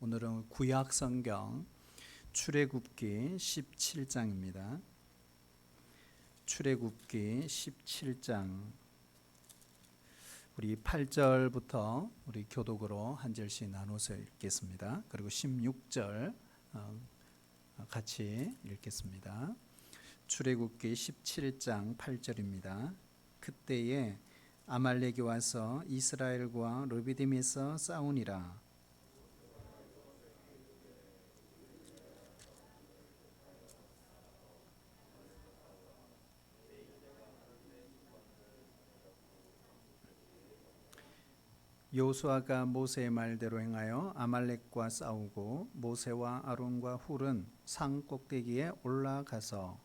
오늘은 구약 성경 출애굽기 17장입니다. 출애굽기 17장 우리 8절부터 우리 교독으로 한 절씩 나눠서 읽겠습니다. 그리고 16절 같이 읽겠습니다. 출애굽기 17장 8절입니다. 그때에 아말렉이 와서 이스라엘과 르비딤에서 싸우니라. 여호수아가 모세의 말대로 행하여 아말렉과 싸우고 모세와 아론과 훌은 산 꼭대기에 올라가서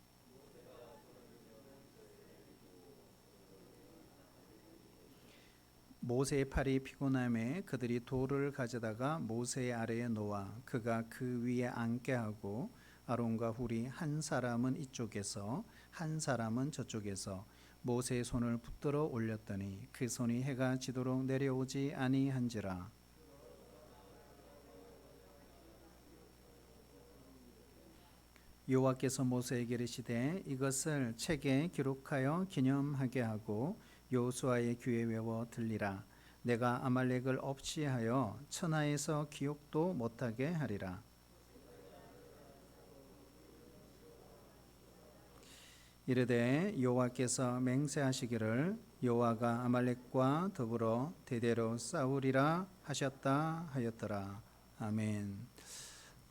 모세의 팔이 피곤함에 그들이 돌을 가져다가 모세의 아래에 놓아 그가 그 위에 앉게 하고 아론과 훌이 한 사람은 이쪽에서 한 사람은 저쪽에서 모세의 손을 붙들어 올렸더니 그 손이 해가 지도록 내려오지 아니한지라. 여호와께서 모세에게 이르시되 이것을 책에 기록하여 기념하게 하고 여호수아의 귀에 외워 들리라. 내가 아말렉을 없이 하여 천하에서 기억도 못하게 하리라. 이르되 여호와께서 맹세하시기를 여호와가 아말렉과 더불어 대대로 싸우리라 하셨다 하였더라. 아멘.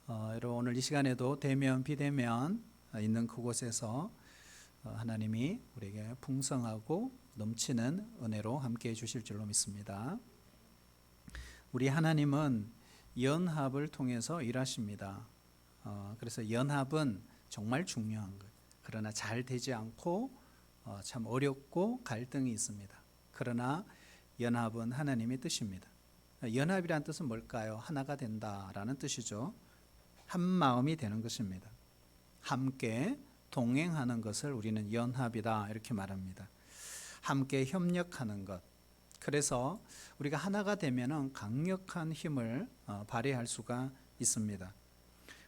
여러분 오늘 이 시간에도 대면 비대면 있는 그곳에서 하나님이 우리에게 풍성하고 넘치는 은혜로 함께해 주실 줄로 믿습니다. 우리 하나님은 연합을 통해서 일하십니다. 그래서 연합은 정말 중요한 거예요. 그러나 잘 되지 않고 참 어렵고 갈등이 있습니다. 그러나 연합은 하나님의 뜻입니다. 연합이란 뜻은 뭘까요? 하나가 된다라는 뜻이죠. 한 마음이 되는 것입니다. 함께 동행하는 것을 우리는 연합이다 이렇게 말합니다. 함께 협력하는 것. 그래서 우리가 하나가 되면은 강력한 힘을 발휘할 수가 있습니다.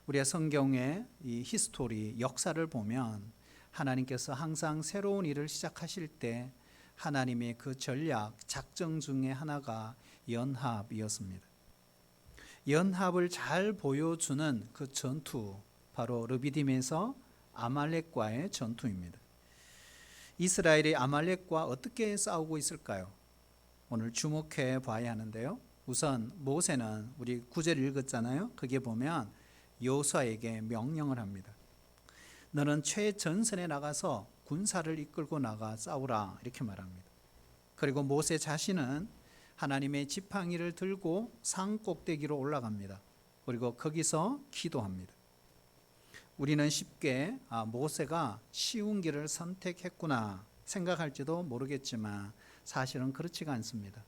우리가 성경의 이 히스토리, 역사를 보면 하나님께서 항상 새로운 일을 시작하실 때 하나님의 그 전략, 작정 중에 하나가 연합이었습니다. 연합을 잘 보여주는 그 전투, 바로 르비딤에서 아말렉과의 전투입니다. 이스라엘이 아말렉과 어떻게 싸우고 있을까요? 오늘 주목해 봐야 하는데요. 우선 모세는 우리 9절 읽었잖아요. 거기에 보면 여호수아에게 명령을 합니다. 너는 최전선에 나가서 군사를 이끌고 나가 싸우라 이렇게 말합니다. 그리고 모세 자신은 하나님의 지팡이를 들고 산 꼭대기로 올라갑니다. 그리고 거기서 기도합니다. 우리는 쉽게 모세가 쉬운 길을 선택했구나 생각할지도 모르겠지만 사실은 그렇지가 않습니다.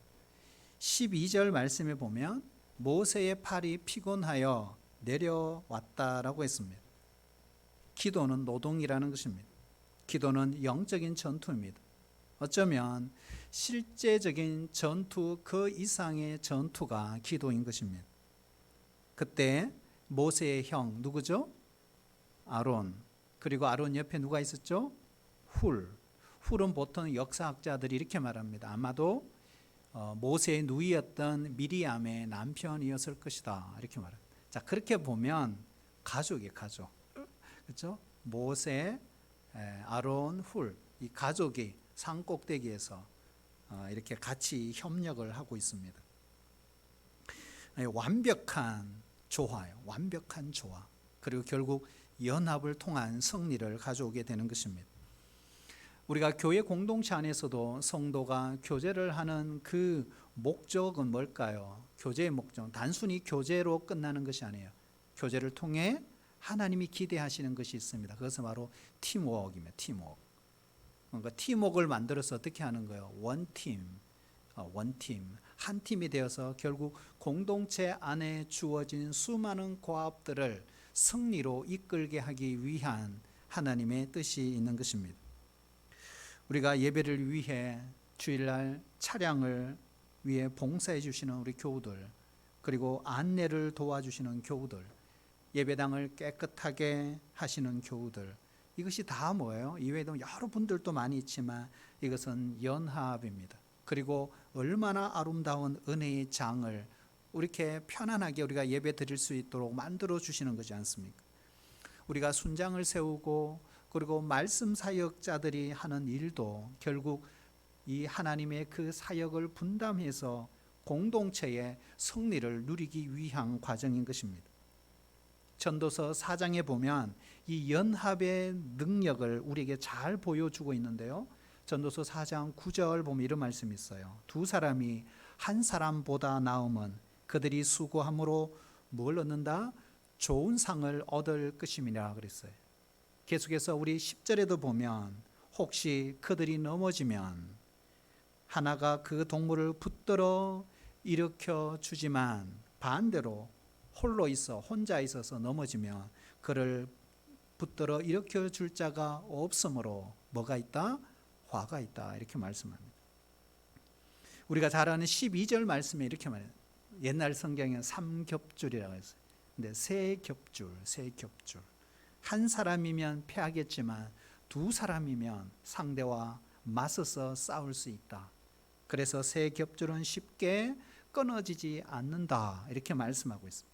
12절 말씀에 보면 모세의 팔이 피곤하여 내려왔다라고 했습니다. 기도는 노동이라는 것입니다. 기도는 영적인 전투입니다. 어쩌면 실제적인 전투 그 이상의 전투가 기도인 것입니다. 그때 모세의 형 누구죠? 아론. 그리고 아론 옆에 누가 있었죠? 훌은 보통 역사학자들이 이렇게 말합니다. 아마도 모세의 누이였던 미리암의 남편이었을 것이다 이렇게 말합니다. 자, 그렇게 보면 가족이에요, 가족. 그렇죠? 모세, 아론, 훌, 이 가족이 산 꼭대기에서 이렇게 같이 협력을 하고 있습니다. 완벽한 조화예요. 완벽한 조화. 그리고 결국 연합을 통한 승리를 가져오게 되는 것입니다. 우리가 교회 공동체 안에서도 성도가 교제를 하는 그 목적은 뭘까요? 교제의 목적은 단순히 교제로 끝나는 것이 아니에요. 교제를 통해 하나님이 기대하시는 것이 있습니다. 그것은 바로 팀워크입니다. 팀워크. 그러니까 팀워크를 만들어서 어떻게 하는 거예요? 원팀, 한 팀이 되어서 결국 공동체 안에 주어진 수많은 과업들을 승리로 이끌게 하기 위한 하나님의 뜻이 있는 것입니다. 우리가 예배를 위해 주일날 차량을 위해 봉사해 주시는 우리 교우들, 그리고 안내를 도와주시는 교우들, 예배당을 깨끗하게 하시는 교우들, 이것이 다 뭐예요? 이외에도 여러 분들도 많이 있지만 이것은 연합입니다. 그리고 얼마나 아름다운 은혜의 장을 이렇게 편안하게 우리가 예배 드릴 수 있도록 만들어 주시는 거지 않습니까? 우리가 순장을 세우고 그리고 말씀 사역자들이 하는 일도 결국 이 하나님의 그 사역을 분담해서 공동체의 승리를 누리기 위한 과정인 것입니다. 전도서 4장에 보면 이 연합의 능력을 우리에게 잘 보여주고 있는데요. 전도서 4장 9절 보면 이런 말씀이 있어요. 두 사람이 한 사람보다 나으면 그들이 수고함으로 뭘 얻는다? 좋은 상을 얻을 것임이라 그랬어요. 계속해서 우리 10절에도 보면 혹시 그들이 넘어지면 하나가 그 동물을 붙들어 일으켜 주지만 반대로 혼자 있어서 넘어지면 그를 붙들어 일으켜 줄 자가 없으므로 뭐가 있다? 화가 있다. 이렇게 말씀합니다. 우리가 잘 아는 12절 말씀에 이렇게 말해요. 옛날 성경에 3겹줄이라고 했어요. 근데 세 겹줄. 한 사람이면 패하겠지만 두 사람이면 상대와 맞서서 싸울 수 있다. 그래서 세 겹줄은 쉽게 끊어지지 않는다. 이렇게 말씀하고 있습니다.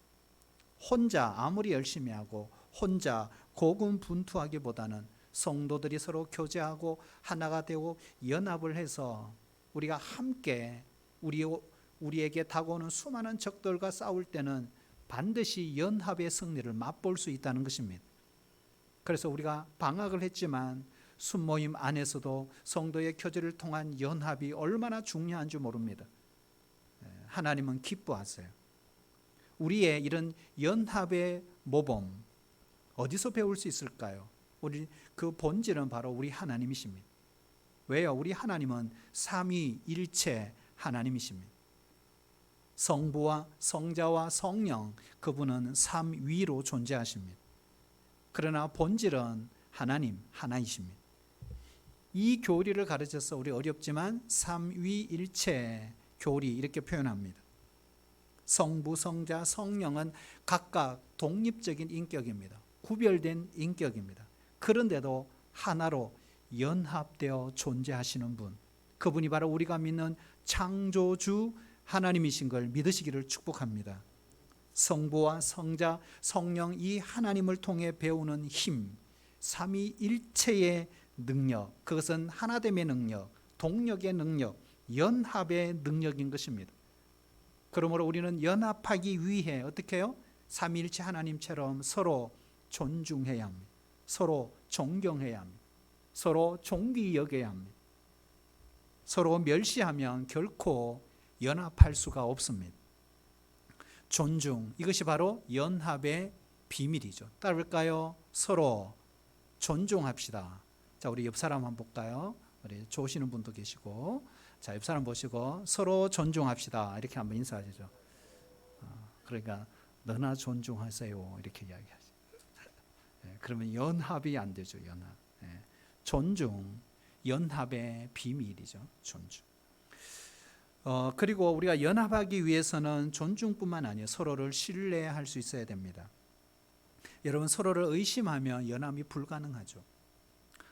혼자 아무리 열심히 하고 혼자 고군분투하기보다는 성도들이 서로 교제하고 하나가 되고 연합을 해서 우리가 함께 우리에게 다가오는 수많은 적들과 싸울 때는 반드시 연합의 승리를 맛볼 수 있다는 것입니다. 그래서 우리가 방학을 했지만 순모임 안에서도 성도의 교제를 통한 연합이 얼마나 중요한지 모릅니다. 하나님은 기뻐하세요. 우리의 이런 연합의 모범 어디서 배울 수 있을까요? 우리 그 본질은 바로 우리 하나님이십니다. 왜요? 우리 하나님은 삼위일체 하나님이십니다. 성부와 성자와 성령, 그분은 삼위로 존재하십니다. 그러나 본질은 하나님 하나이십니다. 이 교리를 가르쳐서 우리 어렵지만 삼위일체 교리 이렇게 표현합니다. 성부, 성자, 성령은 각각 독립적인 인격입니다. 구별된 인격입니다. 그런데도 하나로 연합되어 존재하시는 분, 그분이 바로 우리가 믿는 창조주 하나님이신 걸 믿으시기를 축복합니다. 성부와 성자, 성령 이 하나님을 통해 배우는 힘, 삼위일체의 능력, 그것은 하나됨의 능력, 동력의 능력, 연합의 능력인 것입니다. 그러므로 우리는 연합하기 위해 어떻게 해요? 삼위일체 하나님처럼 서로 존중해야 합니다. 서로 존경해야 합니다. 서로 존귀 여겨야 합니다. 서로 멸시하면 결코 연합할 수가 없습니다. 존중, 이것이 바로 연합의 비밀이죠. 따라볼까요? 서로 존중합시다. 자, 우리 옆 사람 한번 볼까요? 우리 좋으시는 분도 계시고, 자, 옆 사람 보시고 서로 존중합시다. 이렇게 한번 인사하시죠. 그러니까 너나 존중하세요. 이렇게 이야기하죠. 그러면 연합이 안 되죠. 연합. 존중, 연합의 비밀이죠. 존중. 그리고 우리가 연합하기 위해서는 존중뿐만 아니에요. 서로를 신뢰할 수 있어야 됩니다. 여러분, 서로를 의심하면 연합이 불가능하죠.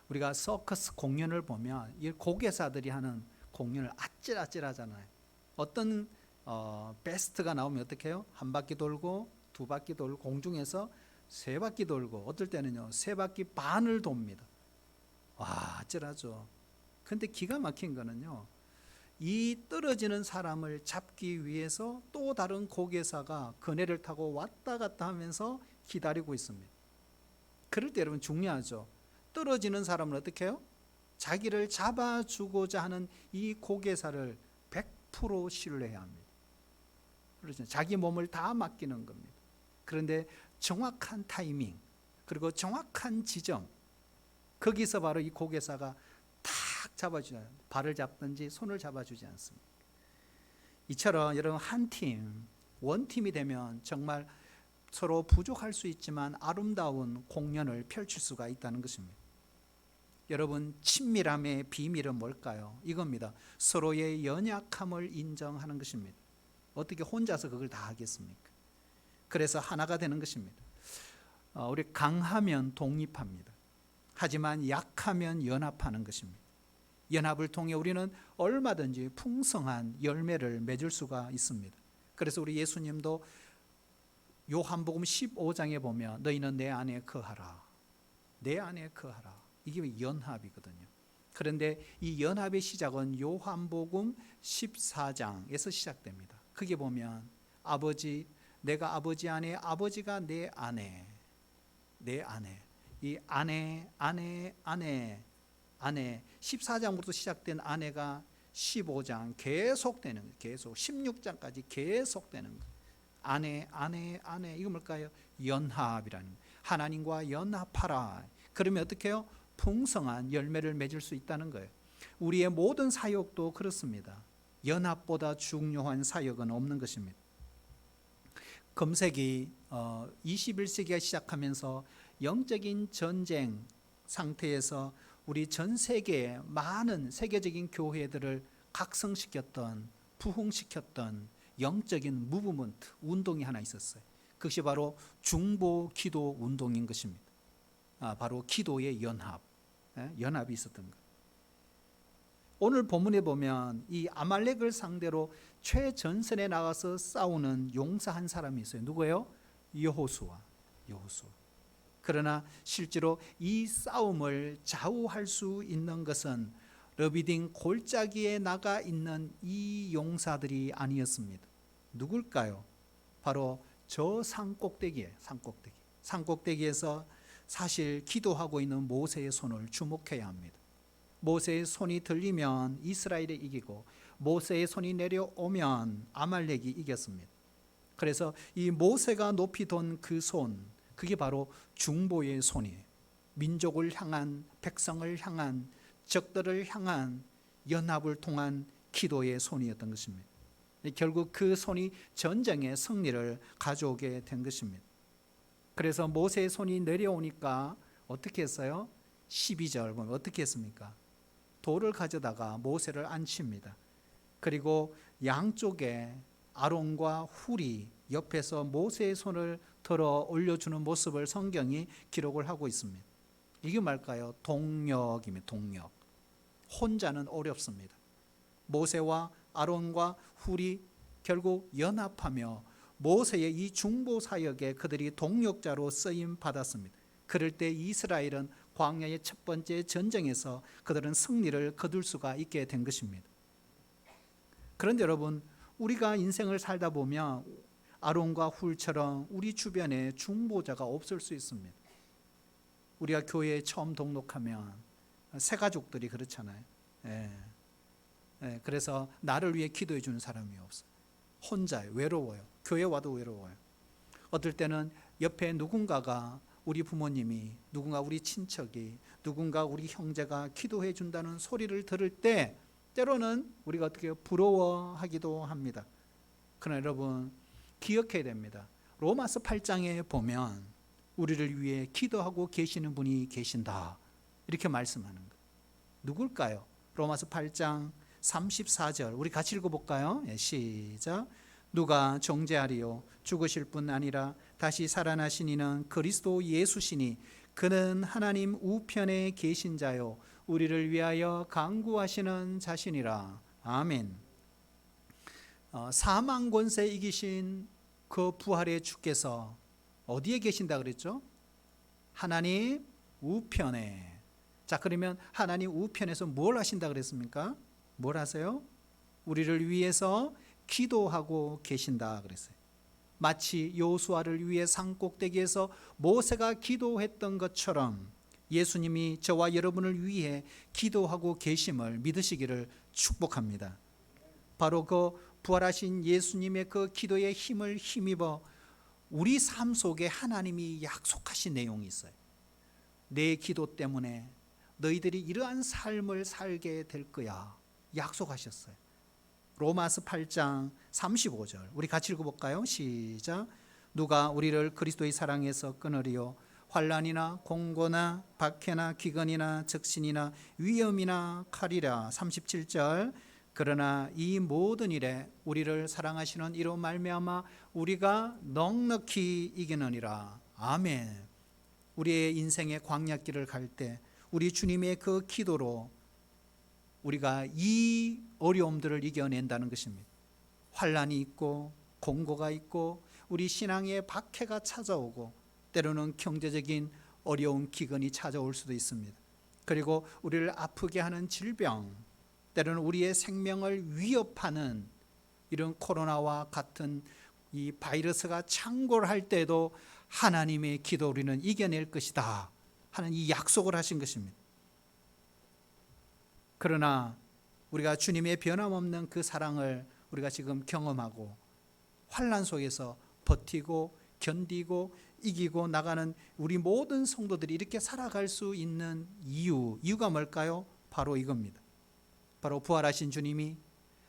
우리가 서커스 공연을 보면 이 고개사들이 하는 공연을 아찔아찔하잖아요. 어떤 베스트가 나오면 어떻게 해요? 한 바퀴 돌고 두 바퀴 돌고 공중에서 세 바퀴 돌고 어떨 때는요 세 바퀴 반을 돕니다. 와, 아찔하죠. 근데 기가 막힌 거는요, 이 떨어지는 사람을 잡기 위해서 또 다른 고개사가 그네를 타고 왔다 갔다 하면서 기다리고 있습니다. 그럴 때 여러분 중요하죠. 떨어지는 사람은 어떻게 해요? 자기를 잡아주고자 하는 이 고개사를 100% 신뢰해야 합니다. 그렇죠. 자기 몸을 다 맡기는 겁니다. 그런데 정확한 타이밍, 그리고 정확한 지점, 거기서 바로 이 고개사가 탁 잡아주잖아요. 발을 잡든지 손을 잡아주지 않습니다. 이처럼 여러분 한 팀, 원팀이 되면 정말 서로 부족할 수 있지만 아름다운 공연을 펼칠 수가 있다는 것입니다. 여러분, 친밀함의 비밀은 뭘까요? 이겁니다. 서로의 연약함을 인정하는 것입니다. 어떻게 혼자서 그걸 다 하겠습니까? 그래서 하나가 되는 것입니다. 우리 강하면 독립합니다. 하지만 약하면 연합하는 것입니다. 연합을 통해 우리는 얼마든지 풍성한 열매를 맺을 수가 있습니다. 그래서 우리 예수님도 요한복음 15장에 보면 너희는 내 안에 거하라. 내 안에 거하라. 이게 연합이거든요. 그런데 이 연합의 시작은 요한복음 14장에서 시작됩니다. 거기에 보면 아버지, 내가 아버지 안에, 아버지가 내 안에, 내 안에, 이 안에 14장부터 시작된 안에가 15장 계속되는 거예요. 계속 16장까지 계속되는 거예요. 안에 이거 뭘까요? 연합이라는 거예요. 하나님과 연합하라. 그러면 어떻게 해요? 풍성한 열매를 맺을 수 있다는 거예요. 우리의 모든 사역도 그렇습니다. 연합보다 중요한 사역은 없는 것입니다. 금세기 21세기가 시작하면서 영적인 전쟁 상태에서 우리 전 세계의 많은 세계적인 교회들을 각성시켰던, 부흥시켰던 영적인 무브먼트, 운동이 하나 있었어요. 그것이 바로 중보 기도 운동인 것입니다. 바로 기도의 연합, 연합이 있었던 것. 오늘 본문에 보면 이 아말렉을 상대로 최전선에 나가서 싸우는 용사 한 사람이 있어요. 누구예요? 여호수아. 그러나 실제로 이 싸움을 좌우할 수 있는 것은 르비딤 골짜기에 나가 있는 이 용사들이 아니었습니다. 누굴까요? 바로 저 산꼭대기에, 산꼭대기에서 사실 기도하고 있는 모세의 손을 주목해야 합니다. 모세의 손이 들리면 이스라엘이 이기고 모세의 손이 내려오면 아말렉이 이겼습니다. 그래서 이 모세가 높이 든 그 손, 그게 바로 중보의 손이에요. 민족을 향한, 백성을 향한, 적들을 향한 연합을 통한 기도의 손이었던 것입니다. 결국 그 손이 전쟁의 승리를 가져오게 된 것입니다. 그래서 모세의 손이 내려오니까 어떻게 했어요? 12절 보면 어떻게 했습니까? 돌을 가져다가 모세를 앉힙니다. 그리고 양쪽에 아론과 훌이 옆에서 모세의 손을 들어 올려주는 모습을 성경이 기록을 하고 있습니다. 이게 뭘까요? 동력입니다. 동력. 혼자는 어렵습니다. 모세와 아론과 훌이 결국 연합하며 모세의 이 중보 사역에 그들이 동력자로 쓰임 받았습니다. 그럴 때 이스라엘은 광야의 첫 번째 전쟁에서 그들은 승리를 거둘 수가 있게 된 것입니다. 그런데 여러분, 우리가 인생을 살다 보면 아론과 훌처럼 우리 주변에 중보자가 없을 수 있습니다. 우리가 교회에 처음 등록하면 새 가족들이 그렇잖아요. 그래서 나를 위해 기도해 주는 사람이 없어요. 혼자예요. 외로워요. 교회 와도 외로워요. 어떨 때는 옆에 누군가가, 우리 부모님이, 누군가 우리 친척이, 누군가 우리 형제가 기도해 준다는 소리를 들을 때 때로는 우리가 어떻게 부러워하기도 합니다. 그러나 여러분 기억해야 됩니다. 로마서 8장에 보면 우리를 위해 기도하고 계시는 분이 계신다, 이렇게 말씀하는 것. 누굴까요? 로마서 8장 34절 우리 같이 읽어볼까요? 시작. 누가 정죄하리요? 죽으실 뿐 아니라 다시 살아나신 이는 그리스도 예수시니 그는 하나님 우편에 계신 자요 우리를 위하여 간구하시는 자신이라. 아멘. 사망 권세 이기신 그 부활의 주께서 어디에 계신다 그랬죠? 하나님 우편에. 자, 그러면 하나님 우편에서 뭘 하신다 그랬습니까? 뭘 하세요? 우리를 위해서 기도하고 계신다 그랬어요. 마치 여호수아를 위해 산꼭대기에서 모세가 기도했던 것처럼 예수님이 저와 여러분을 위해 기도하고 계심을 믿으시기를 축복합니다. 바로 그 부활하신 예수님의 그 기도의 힘을 힘입어 우리 삶 속에 하나님이 약속하신 내용이 있어요. 내 기도 때문에 너희들이 이러한 삶을 살게 될 거야, 약속하셨어요. 로마서 8장 35절 우리 같이 읽어볼까요? 시작. 누가 우리를 그리스도의 사랑에서 끊으리요? 환난이나 공고나 박해나 기근이나 적신이나 위험이나 칼이라. 37절 그러나 이 모든 일에 우리를 사랑하시는 이로 말미암아 우리가 넉넉히 이기느니라. 아멘. 우리의 인생의 광야길을 갈 때 우리 주님의 그 기도로 우리가 이 어려움들을 이겨낸다는 것입니다. 환난이 있고 공고가 있고 우리 신앙의 박해가 찾아오고 때로는 경제적인 어려운 기근이 찾아올 수도 있습니다. 그리고 우리를 아프게 하는 질병, 때로는 우리의 생명을 위협하는 이런 코로나와 같은 이 바이러스가 창궐할 때도 하나님의 기도 우리는 이겨낼 것이다 하는 이 약속을 하신 것입니다. 그러나 우리가 주님의 변함없는 그 사랑을 우리가 지금 경험하고 환난 속에서 버티고 견디고 이기고 나가는 우리 모든 성도들이 이렇게 살아갈 수 있는 이유가 뭘까요? 바로 이겁니다. 바로 부활하신 주님이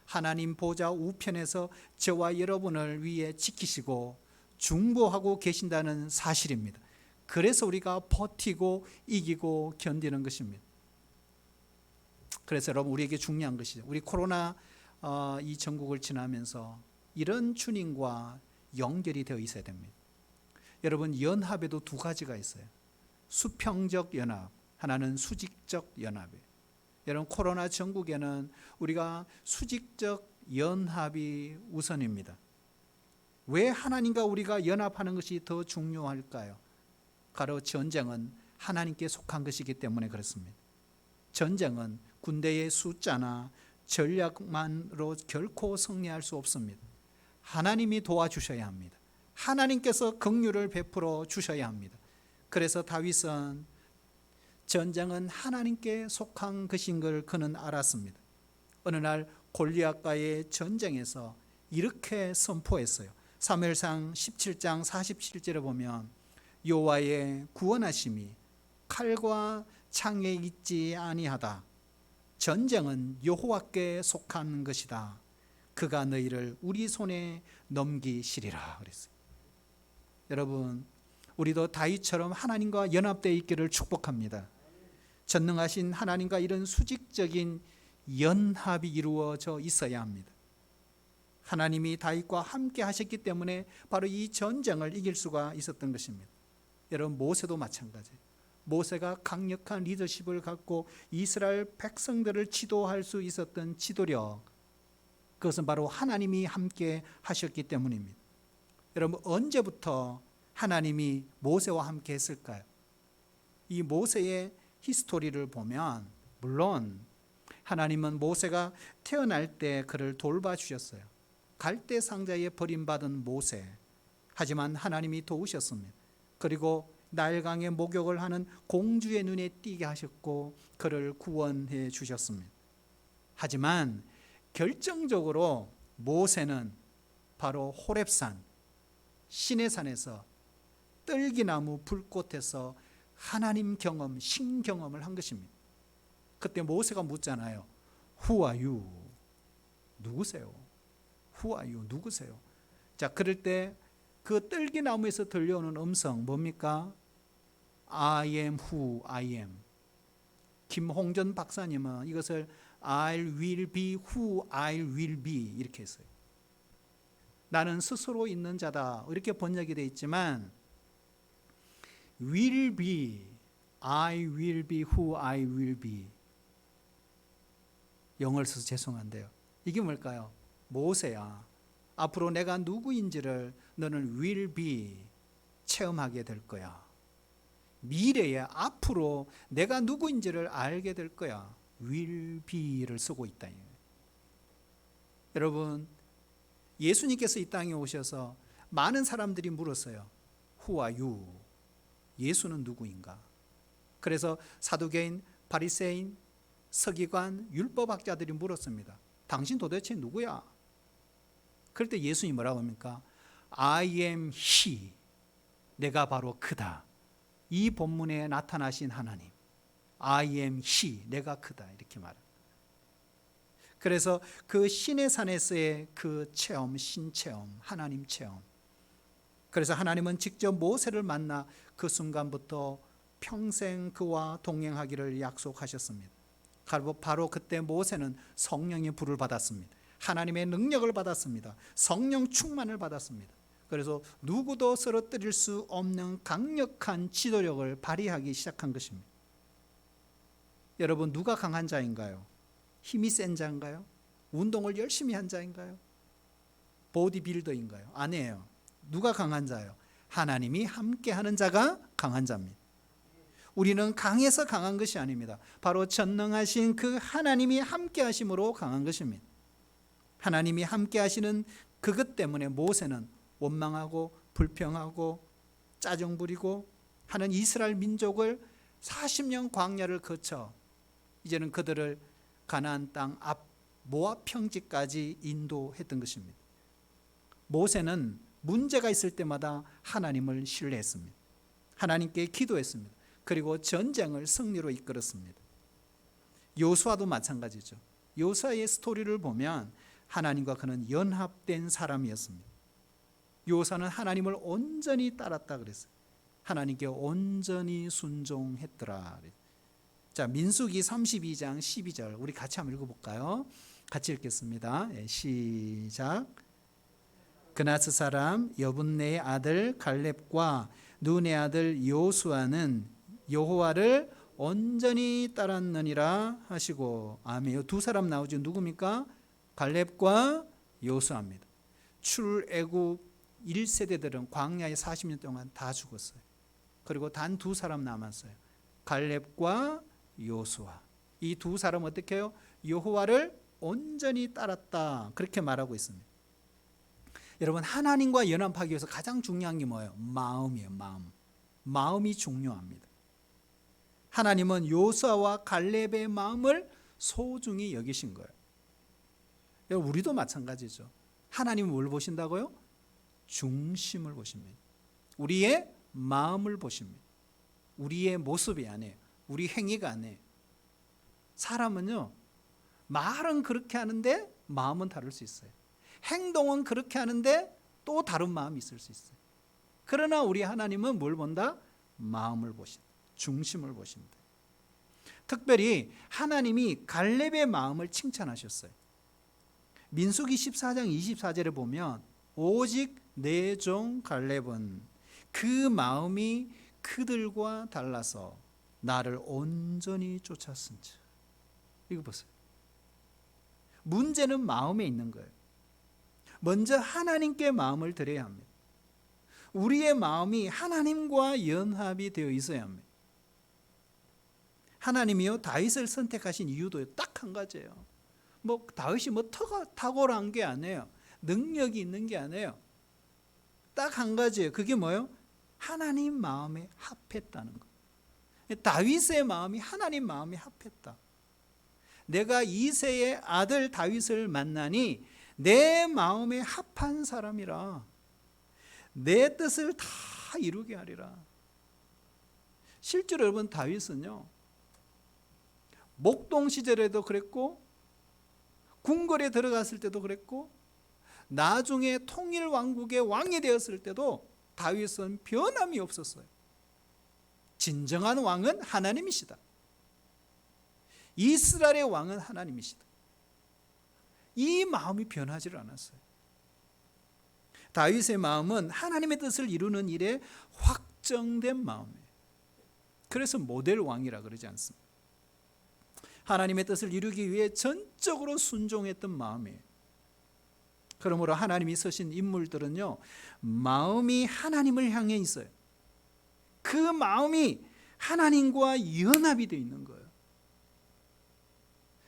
하나님 보좌 우편에서 저와 여러분을 위해 지키시고 중보하고 계신다는 사실입니다. 그래서 우리가 버티고 이기고 견디는 것입니다. 그래서 여러분, 우리에게 중요한 것이죠. 우리 코로나 이 전국을 지나면서 이런 주님과 연결이 되어 있어야 됩니다. 여러분, 연합에도 두 가지가 있어요. 수평적 연합, 하나는 수직적 연합이에요. 여러분, 코로나 전국에는 우리가 수직적 연합이 우선입니다. 왜 하나님과 우리가 연합하는 것이 더 중요할까요? 바로 전쟁은 하나님께 속한 것이기 때문에 그렇습니다. 전쟁은 군대의 숫자나 전략만으로 결코 승리할 수 없습니다. 하나님이 도와주셔야 합니다. 하나님께서 긍휼을 베풀어 주셔야 합니다. 그래서 다윗은 전쟁은 하나님께 속한 것인 걸 그는 알았습니다. 어느 날 골리앗과의 전쟁에서 이렇게 선포했어요. 사무엘상 17장 47절에 보면 여호와의 구원하심이 칼과 창에 있지 아니하다. 전쟁은 여호와께 속한 것이다. 그가 너희를 우리 손에 넘기시리라 그랬어요. 여러분, 우리도 다윗처럼 하나님과 연합되어 있기를 축복합니다. 전능하신 하나님과 이런 수직적인 연합이 이루어져 있어야 합니다. 하나님이 다윗과 함께 하셨기 때문에 바로 이 전쟁을 이길 수가 있었던 것입니다. 여러분, 모세도 마찬가지예요. 모세가 강력한 리더십을 갖고 이스라엘 백성들을 지도할 수 있었던 지도력, 그것은 바로 하나님이 함께 하셨기 때문입니다. 여러분, 언제부터 하나님이 모세와 함께 했을까요? 이 모세의 히스토리를 보면 물론 하나님은 모세가 태어날 때 그를 돌봐주셨어요. 갈대 상자에 버림받은 모세, 하지만 하나님이 도우셨습니다. 그리고 나일강의 목욕을 하는 공주의 눈에 띄게 하셨고 그를 구원해 주셨습니다. 하지만 결정적으로 모세는 바로 호렙산, 시내산에서 떨기나무 불꽃에서 하나님 경험, 신경험을 한 것입니다. 그때 모세가 묻잖아요. Who are you? 누구세요? Who are you? 누구세요? 자, 그럴 때 그 떨기나무에서 들려오는 음성 뭡니까? I am who I am. 김홍전 박사님은 이것을 I will be who I will be 이렇게 했어요. 나는 스스로 있는 자다 이렇게 번역이 되어 있지만 will be, I will be who I will be. 영어를 써서 죄송한데요. 이게 뭘까요? 모세야, 앞으로 내가 누구인지를 너는 will be 체험하게 될 거야. 미래에 앞으로 내가 누구인지를 알게 될 거야. will be를 쓰고 있다. 여러분, 예수님께서 이 땅에 오셔서 많은 사람들이 물었어요. Who are you? 예수는 누구인가? 그래서 사두개인, 바리새인, 서기관, 율법학자들이 물었습니다. 당신 도대체 누구야? 그럴 때 예수님이 뭐라고 합니까? I am he. 내가 바로 그다. 이 본문에 나타나신 하나님. I am he. 내가 그다. 이렇게 말합니다. 그래서 그 신의 산에서의 그 체험, 신체험, 하나님 체험. 그래서 하나님은 직접 모세를 만나 그 순간부터 평생 그와 동행하기를 약속하셨습니다. 바로 그때 모세는 성령의 불을 받았습니다. 하나님의 능력을 받았습니다. 성령 충만을 받았습니다. 그래서 누구도 쓰러뜨릴 수 없는 강력한 지도력을 발휘하기 시작한 것입니다. 여러분, 누가 강한 자인가요? 힘이 센 자인가요? 운동을 열심히 한 자인가요? 보디빌더인가요? 아니에요. 누가 강한 자예요? 하나님이 함께하는 자가 강한 자입니다. 우리는 강해서 강한 것이 아닙니다. 바로 전능하신 그 하나님이 함께하심으로 강한 것입니다. 하나님이 함께하시는 그것 때문에 모세는 원망하고 불평하고 짜증 부리고 하는 이스라엘 민족을 40년 광야를 거쳐 이제는 그들을 가나안 땅 앞 모압 평지까지 인도했던 것입니다. 모세는 문제가 있을 때마다 하나님을 신뢰했습니다. 하나님께 기도했습니다. 그리고 전쟁을 승리로 이끌었습니다. 요수아도 마찬가지죠. 요수아의 스토리를 보면 하나님과 그는 연합된 사람이었습니다. 요수아는 하나님을 온전히 따랐다 그랬어요. 하나님께 온전히 순종했더라. 자, 민수기 32장 12절 우리 같이 한번 읽어볼까요? 같이 읽겠습니다. 시작. 그나스 사람 여분네의 아들 갈렙과 눈의 아들 요수아는 여호와를 온전히 따랐느니라 하시고. 아멘. 두 사람 나오죠. 누굽니까? 갈렙과 요수아입니다. 출애굽 1세대들은 광야에 40년 동안 다 죽었어요. 그리고 단 두 사람 남았어요. 갈렙과 요수아. 이 두 사람 어떻게 해요? 여호와를 온전히 따랐다. 그렇게 말하고 있습니다. 여러분, 하나님과 연합하기 위해서 가장 중요한 게 뭐예요? 마음이에요. 마음이 중요합니다. 하나님은 요수아와 갈렙의 마음을 소중히 여기신 거예요. 여러분, 우리도 마찬가지죠. 하나님은 뭘 보신다고요? 중심을 보십니다. 우리의 마음을 보십니다. 우리의 모습이 아니에요. 우리 행위가 아니에요. 사람은요, 말은 그렇게 하는데 마음은 다를 수 있어요. 행동은 그렇게 하는데 또 다른 마음이 있을 수 있어요. 그러나 우리 하나님은 뭘 본다? 마음을 보신다. 중심을 보신다. 특별히 하나님이 갈렙의 마음을 칭찬하셨어요. 민수기 14장 24절에 보면 오직 내 종 갈렙은 그 마음이 그들과 달라서 나를 온전히 쫓았은즉. 이거 보세요. 문제는 마음에 있는 거예요. 먼저 하나님께 마음을 드려야 합니다. 우리의 마음이 하나님과 연합이 되어 있어야 합니다. 하나님이요, 다윗을 선택하신 이유도 딱 한 가지예요. 다윗이 탁월한 게 아니에요. 능력이 있는 게 아니에요. 딱 한 가지예요. 그게 뭐예요? 하나님 마음에 합했다는 거. 다윗의 마음이 하나님 마음에 합했다. 내가 이새의 아들 다윗을 만나니 내 마음에 합한 사람이라 내 뜻을 다 이루게 하리라. 실제로 여러분, 다윗은요, 목동 시절에도 그랬고 궁궐에 들어갔을 때도 그랬고 나중에 통일 왕국의 왕이 되었을 때도 다윗은 변함이 없었어요. 진정한 왕은 하나님이시다. 이스라엘의 왕은 하나님이시다. 이 마음이 변하지 않았어요. 다윗의 마음은 하나님의 뜻을 이루는 일에 확정된 마음이에요. 그래서 모델 왕이라 그러지 않습니다. 하나님의 뜻을 이루기 위해 전적으로 순종했던 마음이에요. 그러므로 하나님이 쓰신 인물들은요, 마음이 하나님을 향해 있어요. 그 마음이 하나님과 연합이 되어 있는 거예요.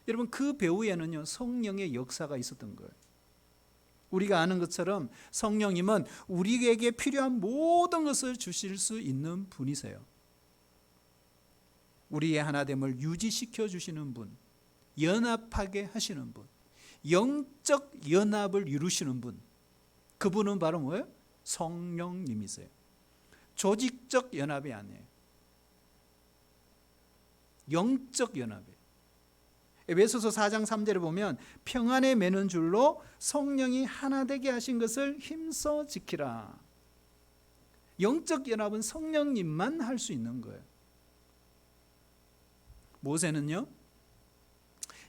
여러분, 그 배후에는요, 성령의 역사가 있었던 거예요. 우리가 아는 것처럼 성령님은 우리에게 필요한 모든 것을 주실 수 있는 분이세요. 우리의 하나됨을 유지시켜 주시는 분, 연합하게 하시는 분, 영적 연합을 이루시는 분, 그분은 바로 뭐예요? 성령님이세요. 조직적 연합이 아니에요. 영적 연합이에요. 에베소서 4장 3절에 보면 평안에 매는 줄로 성령이 하나 되게 하신 것을 힘써 지키라. 영적 연합은 성령님만 할 수 있는 거예요. 모세는요,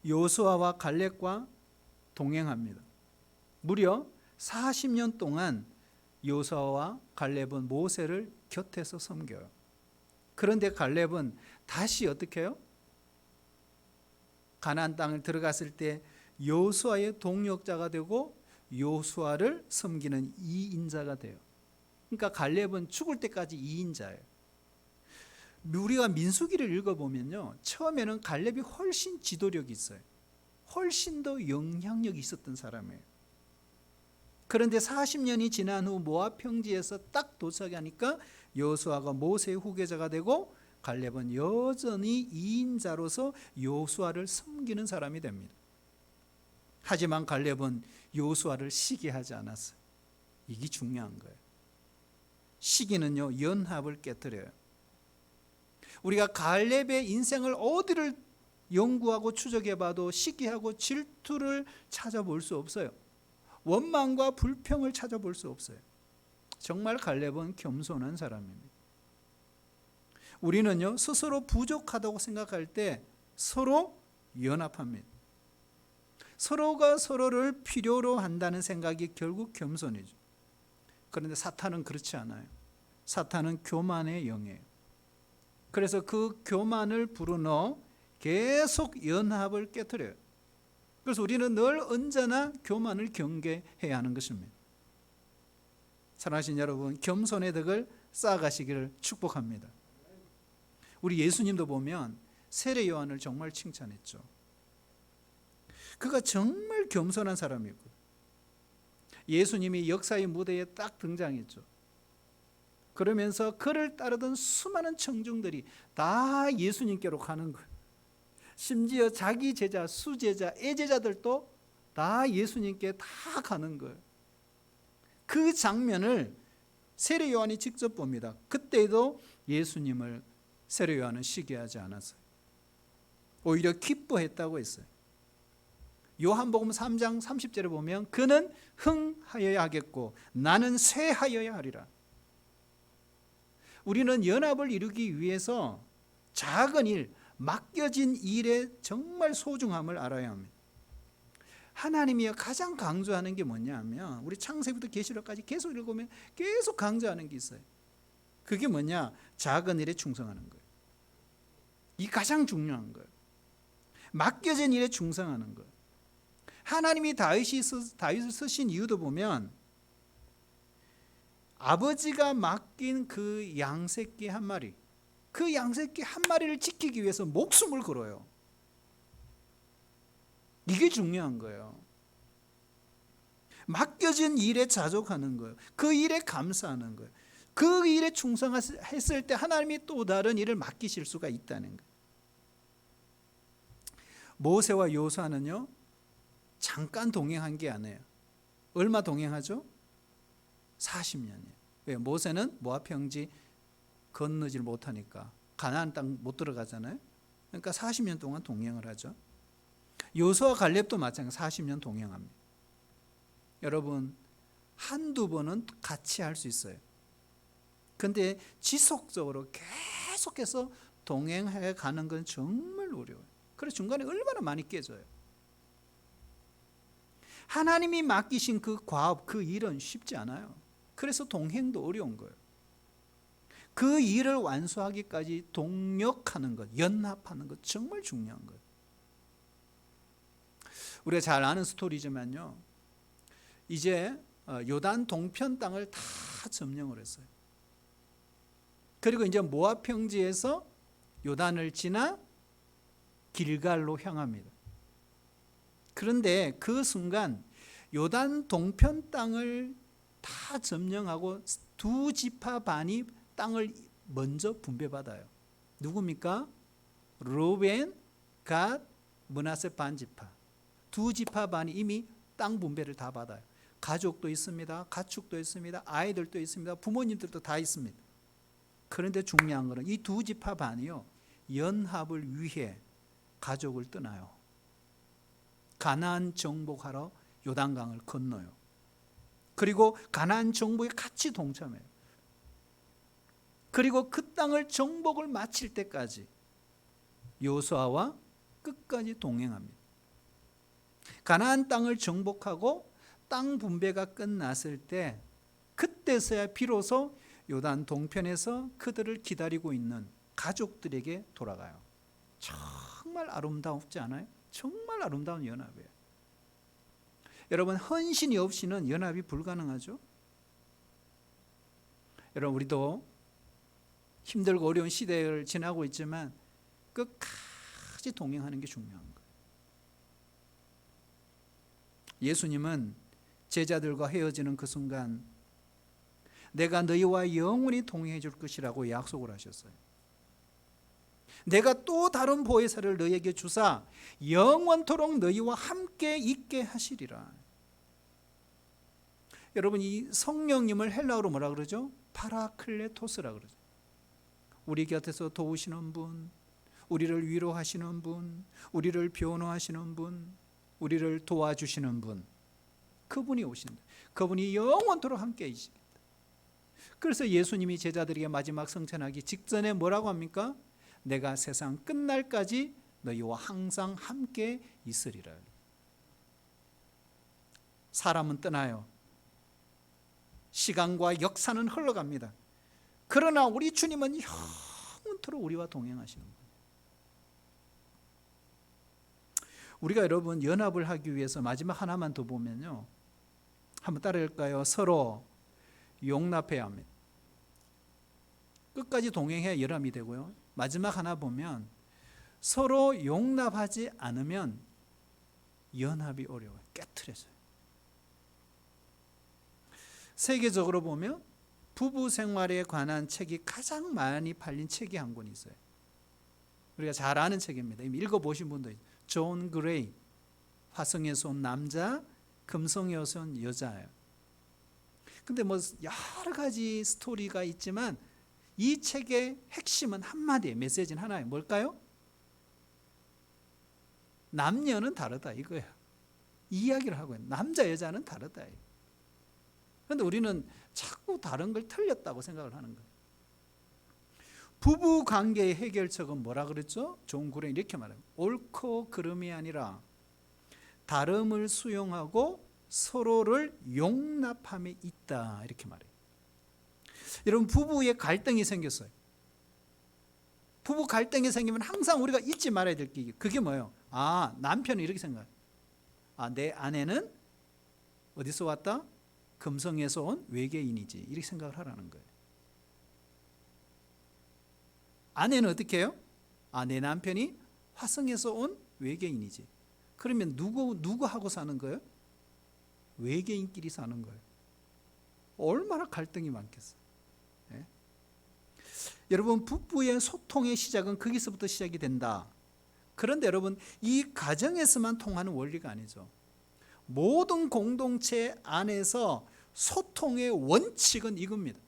여호수아와 갈렙과 동행합니다. 무려 40년 동안 여호수아와 갈렙은 모세를 곁에서 섬겨요. 그런데 갈렙은 다시 어떻게 해요? 가나안 땅을 들어갔을 때 여호수아의 동역자가 되고 여호수아를 섬기는 2인자가 돼요. 그러니까 갈렙은 죽을 때까지 2인자예요. 우리가 민수기를 읽어보면요, 처음에는 갈렙이 훨씬 지도력이 있어요. 훨씬 더 영향력이 있었던 사람이에요. 그런데 40년이 지난 후 모압 평지에서 딱 도착하니까 여호수아가 모세의 후계자가 되고 갈렙은 여전히 2인자로서 여호수아를 섬기는 사람이 됩니다. 하지만 갈렙은 여호수아를 시기하지 않았어요. 이게 중요한 거예요. 시기는요, 연합을 깨뜨려요. 우리가 갈렙의 인생을 어디를 연구하고 추적해봐도 시기하고 질투를 찾아볼 수 없어요. 원망과 불평을 찾아볼 수 없어요. 정말 갈렙은 겸손한 사람입니다. 우리는요, 스스로 부족하다고 생각할 때 서로 연합합니다. 서로가 서로를 필요로 한다는 생각이 결국 겸손이죠. 그런데 사탄은 그렇지 않아요. 사탄은 교만의 영이에요. 그래서 그 교만을 불어넣어 계속 연합을 깨뜨려요. 그래서 우리는 늘 언제나 교만을 경계해야 하는 것입니다. 사랑하신 여러분, 겸손의 덕을 쌓아가시기를 축복합니다. 우리 예수님도 보면 세례 요한을 정말 칭찬했죠. 그가 정말 겸손한 사람이고, 예수님이 역사의 무대에 딱 등장했죠. 그러면서 그를 따르던 수많은 청중들이 다 예수님께로 가는 거예요. 심지어 자기 제자, 수제자, 애제자들도 다 예수님께 다 가는 거예요. 그 장면을 세례 요한이 직접 봅니다. 그때도 예수님을 세례 요한은 시기하지 않았어요. 오히려 기뻐했다고 했어요. 요한복음 3장 30절에 보면 그는 흥하여야 하겠고 나는 쇠하여야 하리라. 우리는 연합을 이루기 위해서 작은 일, 맡겨진 일의 정말 소중함을 알아야 합니다. 하나님이 가장 강조하는 게 뭐냐면, 우리 창세기부터 계시록까지 계속 읽으면 계속 강조하는 게 있어요. 그게 뭐냐? 작은 일에 충성하는 거예요. 이 가장 중요한 거예요. 맡겨진 일에 충성하는 거예요. 하나님이 다윗을 쓰신 이유도 보면 아버지가 맡긴 그 양새끼 한 마리, 그 양새끼 한 마리를 지키기 위해서 목숨을 걸어요. 이게 중요한 거예요. 맡겨진 일에 자족하는 거예요. 그 일에 감사하는 거예요. 그 일에 충성했을 때 하나님이 또 다른 일을 맡기실 수가 있다는 거예요. 모세와 여호수아는요, 잠깐 동행한 게 아니에요. 얼마 동행하죠? 40년이에요. 왜? 모세는 모압 평지 건너질 못하니까 가나안 땅 못 들어가잖아요. 그러니까 40년 동안 동행을 하죠. 여호수아 갈렙도 마찬가지 40년 동행합니다. 여러분, 한두 번은 같이 할 수 있어요. 근데 지속적으로 계속해서 동행해 가는 건 정말 어려워요. 그래서 중간에 얼마나 많이 깨져요. 하나님이 맡기신 그 과업, 그 일은 쉽지 않아요. 그래서 동행도 어려운 거예요. 그 일을 완수하기까지 동력하는 것, 연합하는 것 정말 중요한 거예요. 우리가 잘 아는 스토리지만요, 이제 요단 동편 땅을 다 점령을 했어요. 그리고 이제 모압 평지에서 요단을 지나 길갈로 향합니다. 그런데 그 순간 요단 동편 땅을 다 점령하고 두 지파 반이 땅을 먼저 분배받아요. 누굽니까? 루벤, 갓, 므낫세 반 지파. 두 지파 반이 이미 땅 분배를 다 받아요. 가족도 있습니다. 가축도 있습니다. 아이들도 있습니다. 부모님들도 다 있습니다. 그런데 중요한 것은 이 두 지파 반이요, 연합을 위해 가족을 떠나요. 가나안 정복하러 요단강을 건너요. 그리고 가나안 정복에 같이 동참해요. 그리고 그 땅을 정복을 마칠 때까지 여호수아와 끝까지 동행합니다. 가나안 땅을 정복하고 땅 분배가 끝났을 때 그때서야 비로소 요단 동편에서 그들을 기다리고 있는 가족들에게 돌아가요. 정말 아름답지 않아요? 정말 아름다운 연합이에요. 여러분, 헌신이 없이는 연합이 불가능하죠. 여러분, 우리도 힘들고 어려운 시대를 지나고 있지만 끝까지 동행하는 게 중요한 거예요. 예수님은 제자들과 헤어지는 그 순간 내가 너희와 영원히 동행해 줄 것이라고 약속을 하셨어요. 내가 또 다른 보혜사를 너희에게 주사 영원토록 너희와 함께 있게 하시리라. 여러분, 이 성령님을 헬라어로 뭐라 그러죠? 파라클레토스라 그러죠. 우리 곁에서 도우시는 분, 우리를 위로하시는 분, 우리를 변호하시는 분, 우리를 도와주시는 분, 그분이 오신다. 그분이 영원토록 함께 계십니다. 그래서 예수님이 제자들에게 마지막 성찬하기 직전에 뭐라고 합니까? 내가 세상 끝날까지 너희와 항상 함께 있으리라. 사람은 떠나요. 시간과 역사는 흘러갑니다. 그러나 우리 주님은 영원토록 우리와 동행하시는 거예요. 우리가 여러분 연합을 하기 위해서 마지막 하나만 더 보면요, 한번 따라할까요? 서로 용납해야 합니다. 끝까지 동행해야 연합이 되고요. 마지막 하나 보면 서로 용납하지 않으면 연합이 어려워요. 깨트려져요. 세계적으로 보면 부부 생활에 관한 책이 가장 많이 팔린 책이 한 권 있어요. 우리가 잘 아는 책입니다. 이미 읽어보신 분도 있어요. 존 그레이, 화성에서 온 남자, 금성에서 온 여자예요. 근데 뭐 여러 가지 스토리가 있지만 이 책의 핵심은 한마디예요. 메시지는 하나예요. 뭘까요? 남녀는 다르다 이거예요. 이야기를 하고 있는, 남자 여자는 다르다. 그런데 우리는 자꾸 다른 걸 틀렸다고 생각을 하는 거예요. 부부 관계의 해결책은 뭐라 그랬죠? 존 그레이 이렇게 말해요. 옳고 그름이 아니라 다름을 수용하고 서로를 용납함에 있다, 이렇게 말해요. 여러분, 부부의 갈등이 생겼어요. 부부 갈등이 생기면 항상 우리가 잊지 말아야 될 게 그게 뭐예요? 아, 남편은 이렇게 생각해요. 아, 내 아내는 어디서 왔다? 금성에서 온 외계인이지, 이렇게 생각을 하라는 거예요. 아내는 어떻게 해요? 아, 내 남편이 화성에서 온 외계인이지. 그러면 누구하고 사는 거예요? 외계인끼리 사는 거예요. 얼마나 갈등이 많겠어요. 네? 여러분, 부부의 소통의 시작은 거기서부터 시작이 된다. 그런데 여러분, 이 가정에서만 통하는 원리가 아니죠. 모든 공동체 안에서 소통의 원칙은 이겁니다.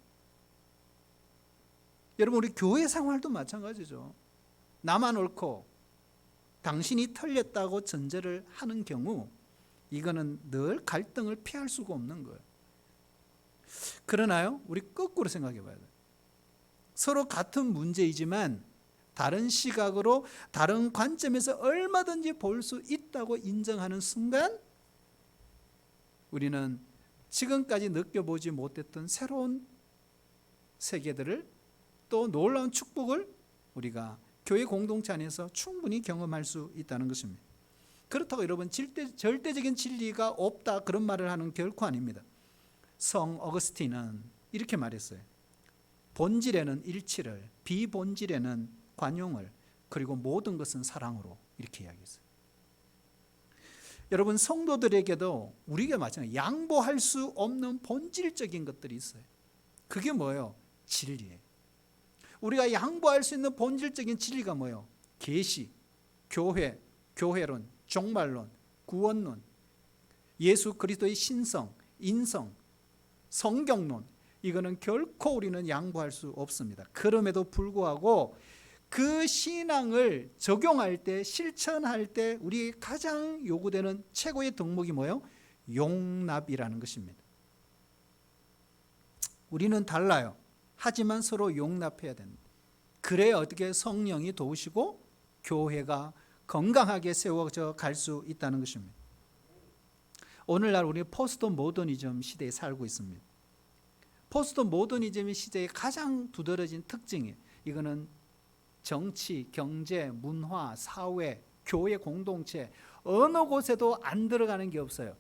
여러분, 우리 교회 생활도 마찬가지죠. 나만 옳고 당신이 틀렸다고 전제를 하는 경우 이거는 늘 갈등을 피할 수가 없는 거예요. 그러나요, 우리 거꾸로 생각해 봐야 돼요. 서로 같은 문제이지만 다른 시각으로 다른 관점에서 얼마든지 볼 수 있다고 인정하는 순간 우리는 지금까지 느껴보지 못했던 새로운 세계들을, 또 놀라운 축복을 우리가 교회 공동체 안에서 충분히 경험할 수 있다는 것입니다. 그렇다고 여러분 절대적인 진리가 없다 그런 말을 하는 결코 아닙니다. 성 어거스틴은 이렇게 말했어요. 본질에는 일치를, 비본질에는 관용을, 그리고 모든 것은 사랑으로, 이렇게 이야기했어요. 여러분, 성도들에게도 우리가 마찬가지로 양보할 수 없는 본질적인 것들이 있어요. 그게 뭐예요? 진리예요. 우리가 양보할 수 있는 본질적인 진리가 뭐예요? 계시, 교회, 교회론, 종말론, 구원론, 예수 그리스도의 신성, 인성, 성경론, 이거는 결코 우리는 양보할 수 없습니다. 그럼에도 불구하고 그 신앙을 적용할 때, 실천할 때 우리 가장 요구되는 최고의 덕목이 뭐예요? 용납이라는 것입니다. 우리는 달라요. 하지만 서로 용납해야 됩니다. 그래야 어떻게 성령이 도우시고 교회가 건강하게 세워져 갈 수 있다는 것입니다. 오늘날 우리 포스트 모더니즘 시대에 살고 있습니다. 포스트 모더니즘 시대의 가장 두드러진 특징이, 이거는 정치, 경제, 문화, 사회, 교회 공동체 어느 곳에도 안 들어가는 게 없어요.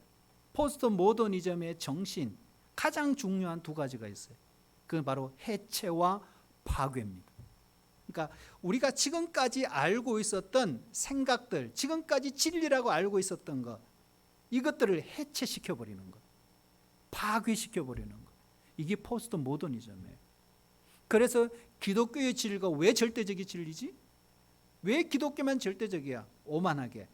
포스트 모더니즘의 정신, 가장 중요한 두 가지가 있어요. 그건 바로 해체와 파괴입니다. 그러니까 우리가 지금까지 알고 있었던 생각들, 지금까지 진리라고 알고 있었던 것, 이것들을 해체시켜 버리는 것, 파괴시켜 버리는 것. 이게 포스트 모더니즘이에요. 그래서 기독교의 진리가 왜 절대적인 진리지? 왜 기독교만 절대적이야? 오만하게.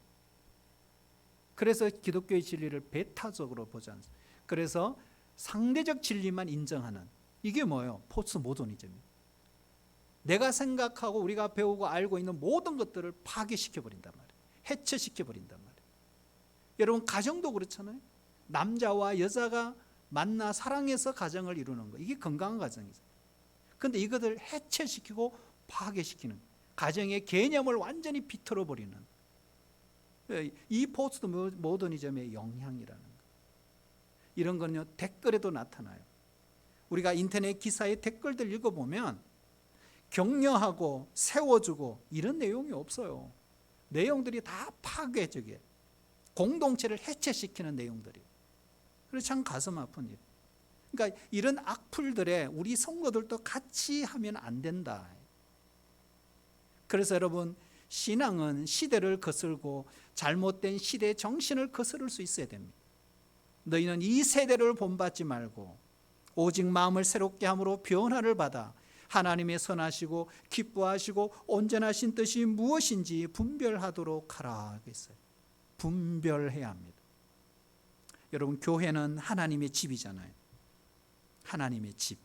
그래서 기독교의 진리를 배타적으로 보지 않습니다. 그래서 상대적 진리만 인정하는, 이게 뭐예요? 포스트 모더니즘이에요. 내가 생각하고 우리가 배우고 알고 있는 모든 것들을 파괴시켜 버린단 말이에요. 해체시켜 버린단 말이에요. 여러분, 가정도 그렇잖아요. 남자와 여자가 만나 사랑해서 가정을 이루는 거, 이게 건강한 가정이죠. 그런데 이것을 해체시키고 파괴시키는, 가정의 개념을 완전히 비틀어 버리는, 이 포스트 모더니즘의 영향이라는 거. 이런 거는요, 댓글에도 나타나요. 우리가 인터넷 기사의 댓글들 읽어보면 격려하고 세워주고 이런 내용이 없어요. 내용들이 다 파괴적이에요. 공동체를 해체시키는 내용들이에요. 그래서 참 가슴 아픈 일. 그러니까 이런 악플들에 우리 성도들도 같이 하면 안 된다. 그래서 여러분, 신앙은 시대를 거슬고 잘못된 시대의 정신을 거스를 수 있어야 됩니다. 너희는 이 세대를 본받지 말고 오직 마음을 새롭게 함으로 변화를 받아 하나님의 선하시고 기뻐하시고 온전하신 뜻이 무엇인지 분별하도록 하라 했어요. 분별해야 합니다. 여러분, 교회는 하나님의 집이잖아요. 하나님의 집.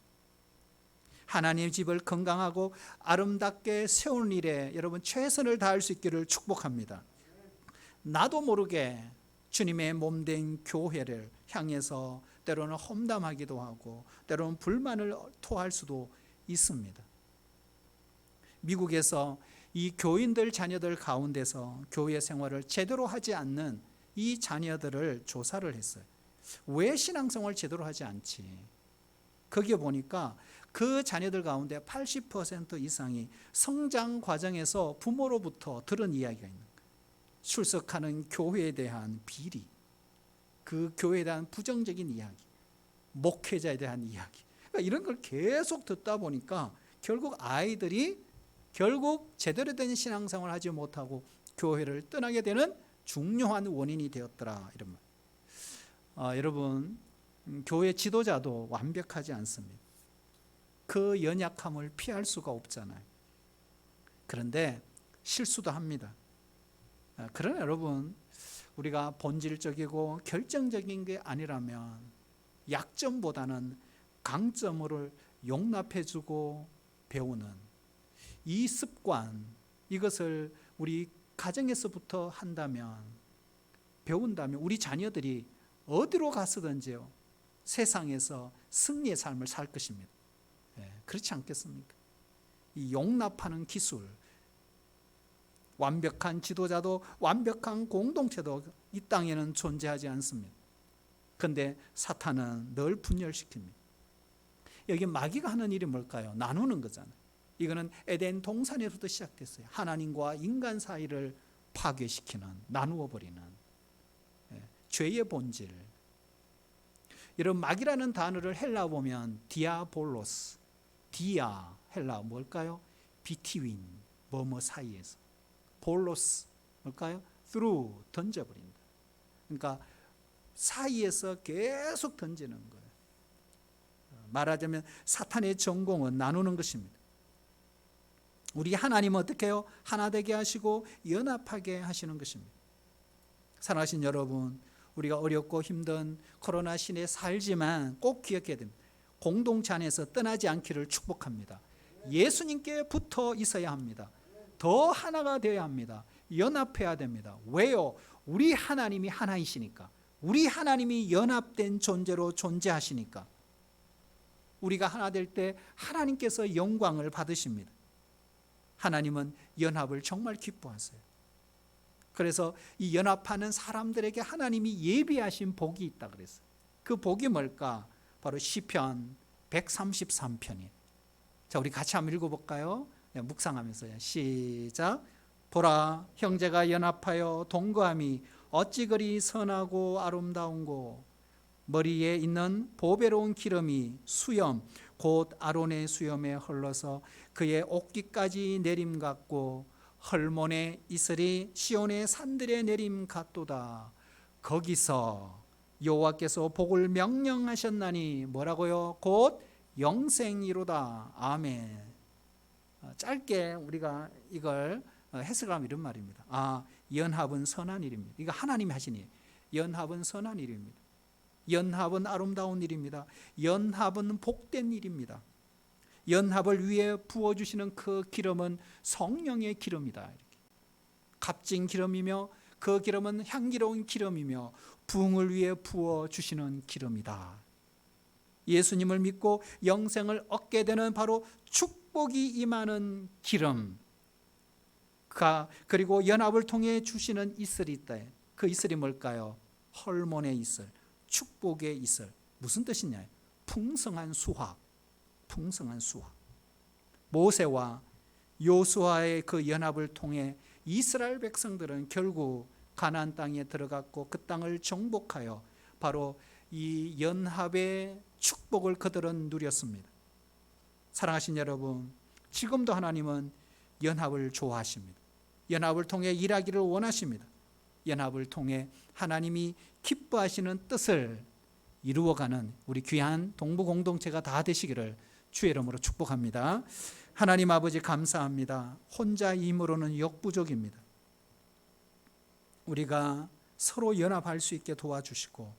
하나님의 집을 건강하고 아름답게 세우는 일에 여러분 최선을 다할 수 있기를 축복합니다. 나도 모르게 주님의 몸된 교회를 향해서 때로는 험담하기도 하고 때로는 불만을 토할 수도 있습니다. 미국에서 이 교인들 자녀들 가운데서 교회 생활을 제대로 하지 않는 이 자녀들을 조사를 했어요. 왜 신앙생활을 제대로 하지 않지? 거기에 보니까 그 자녀들 가운데 80% 이상이 성장 과정에서 부모로부터 들은 이야기가 있는 거예요. 출석하는 교회에 대한 비리, 그 교회에 대한 부정적인 이야기, 목회자에 대한 이야기, 그러니까 이런 걸 계속 듣다 보니까 결국 아이들이 제대로 된 신앙생활을 하지 못하고 교회를 떠나게 되는 중요한 원인이 되었더라, 이런 말. 여러분, 교회 지도자도 완벽하지 않습니다. 그 연약함을 피할 수가 없잖아요. 그런데 실수도 합니다. 그러나 여러분, 우리가 본질적이고 결정적인 게 아니라면 약점보다는 강점을 용납해주고 배우는 이 습관, 이것을 우리 가정에서부터 한다면, 배운다면 우리 자녀들이 어디로 가서든지요, 세상에서 승리의 삶을 살 것입니다. 그렇지 않겠습니까? 이 용납하는 기술, 완벽한 지도자도 완벽한 공동체도 이 땅에는 존재하지 않습니다. 그런데 사탄은 늘 분열시킵니다. 여기 마귀가 하는 일이 뭘까요? 나누는 거잖아요. 이거는 에덴 동산에서부터 시작됐어요. 하나님과 인간 사이를 파괴시키는, 나누어 버리는 죄의 본질. 이런 마귀라는 단어를 헬라어 보면 디아볼로스, 디아 헬라어 뭘까요? between, 뭐뭐 사이에서. 볼로스 뭘까요? through, 던져버린다. 그러니까 사이에서 계속 던지는 거예요. 말하자면 사탄의 전공은 나누는 것입니다. 우리 하나님은 어떻게 해요? 하나 되게 하시고 연합하게 하시는 것입니다. 사랑하신 여러분, 우리가 어렵고 힘든 코로나 시대에 살지만 꼭 기억해야 됩니다. 공동체 안에서 떠나지 않기를 축복합니다. 예수님께 붙어 있어야 합니다. 더 하나가 되어야 합니다. 연합해야 됩니다. 왜요? 우리 하나님이 하나이시니까. 우리 하나님이 연합된 존재로 존재하시니까. 우리가 하나 될 때 하나님께서 영광을 받으십니다. 하나님은 연합을 정말 기뻐하세요. 그래서 이 연합하는 사람들에게 하나님이 예비하신 복이 있다 그랬어요. 그 복이 뭘까? 바로 시편 133편이에요. 자, 우리 같이 한번 읽어볼까요? 네, 묵상하면서요. 시작. 보라, 형제가 연합하여 동거함이 어찌 그리 선하고 아름다운고, 머리에 있는 보배로운 기름이 수염 곧 아론의 수염에 흘러서 그의 옷깃까지 내림 같고, 헐몬의 이슬이 시온의 산들의 내림 같도다. 거기서 여호와께서 복을 명령하셨나니 뭐라고요? 곧 영생이로다. 아멘. 짧게 우리가 이걸 해석하면 이런 말입니다. 연합은 선한 일입니다. 이거 하나님이 하신 일. 연합은 선한 일입니다. 연합은 아름다운 일입니다. 연합은 복된 일입니다. 연합을 위해 부어주시는 그 기름은 성령의 기름이다. 이렇게. 값진 기름이며 그 기름은 향기로운 기름이며 부흥을 위해 부어주시는 기름이다. 예수님을 믿고 영생을 얻게 되는 바로 축복이 임하는 기름, 그리고 연합을 통해 주시는 이슬이 있다. 그 이슬이 뭘까요? 헐몬의 이슬, 축복의 이슬. 무슨 뜻이냐? 풍성한 수확. 풍성한 수확. 모세와 요수아의 그 연합을 통해 이스라엘 백성들은 결국 가나안 땅에 들어갔고 그 땅을 정복하여 바로 이 연합의 축복을 그들은 누렸습니다. 사랑하신 여러분, 지금도 하나님은 연합을 좋아하십니다. 연합을 통해 일하기를 원하십니다. 연합을 통해 하나님이 기뻐하시는 뜻을 이루어가는 우리 귀한 동부 공동체가 다 되시기를 주의 이름으로 축복합니다. 하나님 아버지 감사합니다. 혼자 힘으로는 역부족입니다. 우리가 서로 연합할 수 있게 도와주시고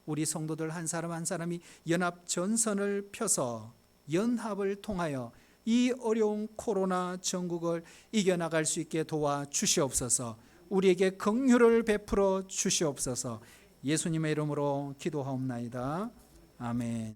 우리 성도들 한 사람 한 사람이 연합 전선을 펴서 연합을 통하여 이 어려운 코로나 전국을 이겨나갈 수 있게 도와주시옵소서. 우리에게 긍휼을 베풀어 주시옵소서. 예수님의 이름으로 기도하옵나이다. 아멘.